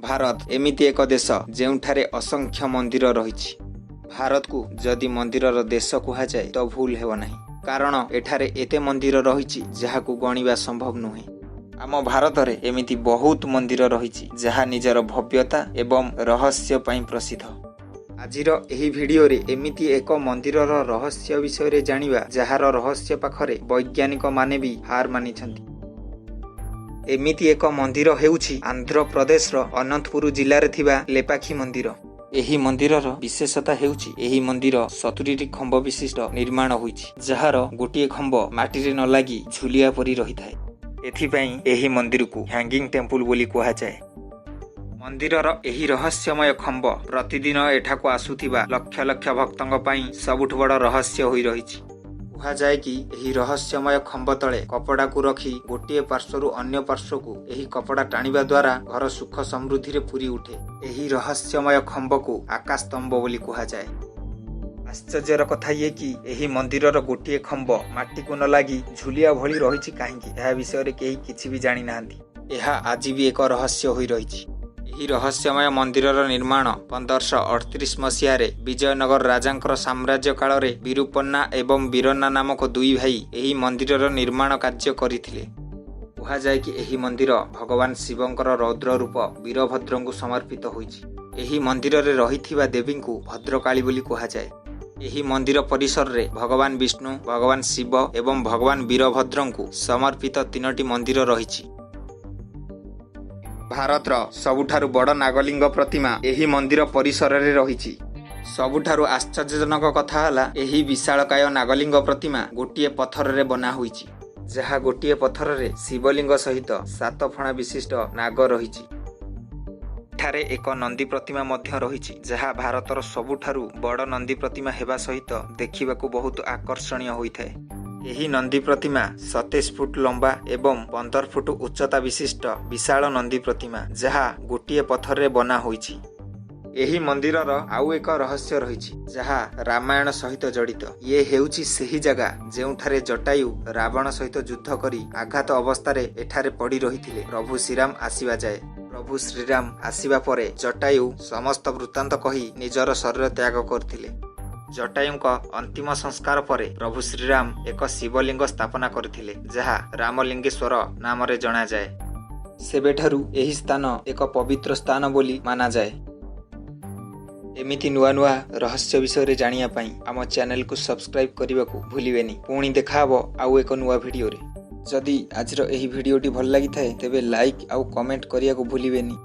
भारत एमिति एक देश जेउठारे असंख्य मंदिर रही। भारत को जदि मंदिरर देश कह जाए तो भूल हेब नहीं, कारण एठारे एते मंदिर रही जहाकू गणिबा संभव नुहे। आम भारत रे एमिति बहुत मंदिर रही जहा निजर भव्यता एवं रहस्य पई प्रसिद्ध। आजिर एही भिडियो रे एमिति एक मंदिरर रहस्य विषय रे जानिबा जहार रहस्य पाखरे वैज्ञानिक माने भी हार मानिछंती। एमिति एक मंदिर हेउछि आंध्र प्रदेश रो अनंतपुर जिल्ला रे थिबा लेपाखी मंदिर। एही मंदिरर विशेषता हेउछि एही मंदिर 70 खंब विशिष्ट निर्माण होइछि, जहार गोटिए खंब माटी रे न लागि झुलिया परी रहिथाय। एथिपई एही मंदिर को हैंगिंग टेम्पल बोली कहा जाए। मंदिरर एही रहस्यमय खंब प्रतिदिन एठाको आसुथिबा लक्ष लक्ष भक्तंग पई सबुठ बड़ रहस्य होई रहिछि। कहा जाए कि एही रहस्यमय खंब तले कपड़ा को रखी गोटिए पार्श्वरु अन्य पार्श्व को एही कपड़ा टाणिबा द्वारा घर सुख समृद्धि रे पूरी उठे। एही रहस्यमय खंब को आकाश स्तंभ बोली कहा जाए। आश्चर्यर कथा ये कि एही मंदिरर गोटिए खंब माटी को न लागि झुलिया भली रहिछि काहेकि एहा विषय रे केही किछि भी जानि नाहंती। एहा आज भी एक रहस्य होई रहिछि। एही रहस्यमय मंदिरर निर्माण 1538 मसीह रे विजयनगर राजांकर साम्राज्य काल रे विरूपन्ना एवं वीरन्ना नामक दुई भाई एही मंदिरर निर्माण कार्य करिथिले। कहा जाए कि एही मंदिर भगवान शिवंकर रौद्र रूप वीरभद्रଙ୍କୁ समर्पित होइछि। एही मंदिर रे रहिथिबा देवीଙ୍କୁ भद्रकाली बोली कहा जाए। एही मंदिर परिसर रे भगवान विष्णु, भगवान शिव एवं भगवान वीरभद्रଙ୍କୁ समर्पित 3टी मंदिर रहिछि। भारतर सबुठारु बड़ नागलिंग प्रतिमा एही मंदिर परिसर रे रहिछि। सबुठारु आश्चर्यजनक कथा हला एही विशालकाय नागलिंग प्रतिमा गोटिए पत्थर रे बना होइछि, जहा गोटिए पत्थर रे शिवलिंग सहित 7 फणा विशिष्ट नाग रहिछि। एठारे एक नंदी प्रतिमा मध्य रहिछि, जहा भारतर सबुठारु बड़ नंदी प्रतिमा हेबा सहित देखिबाकू बहुत आकर्षणीय होइथाय। एही नंदी प्रतिमा 27 फुट लंबा एवं 15 फुट उच्चता विशिष्ट विशाल नंदी प्रतिमा, जहा गोटिए पत्थर रे बना होइछि। एही मंदिरर आउ एक रहस्य रहिछि जहा रामायण सहित जड़ित। ये हेउछि सेही जगह जेउठारे जटायु रावण सहित युद्ध करी आघात अवस्था रे एठारे पड़ी रहिथिले प्रभु श्रीराम आसीबा जाए। प्रभु श्रीराम आसीबा परे जटायु समस्त वृत्तांत कही निजर शरीर त्याग करथिले। जटायुंक अंतिम संस्कार परे प्रभु श्रीराम एक शिवलिंग स्थापना करथिले, जहा रामलिंगेश्वर नाम रे जणा जाए। सेबेठारु एही स्थान एक पवित्र स्थान बोली माना जाए। एमिति नुआ नुआ रहस्य विषय रे जानिया पई आम चैनल को सब्सक्राइब करने को भूलिबेनी। पुणी देखा हबो आउ एक नुआ वीडियो रे। जदि आजर एही वीडियोटी भल लागि थाए तेबे लाइक आउ कमेंट करिया को भूलिबेनी।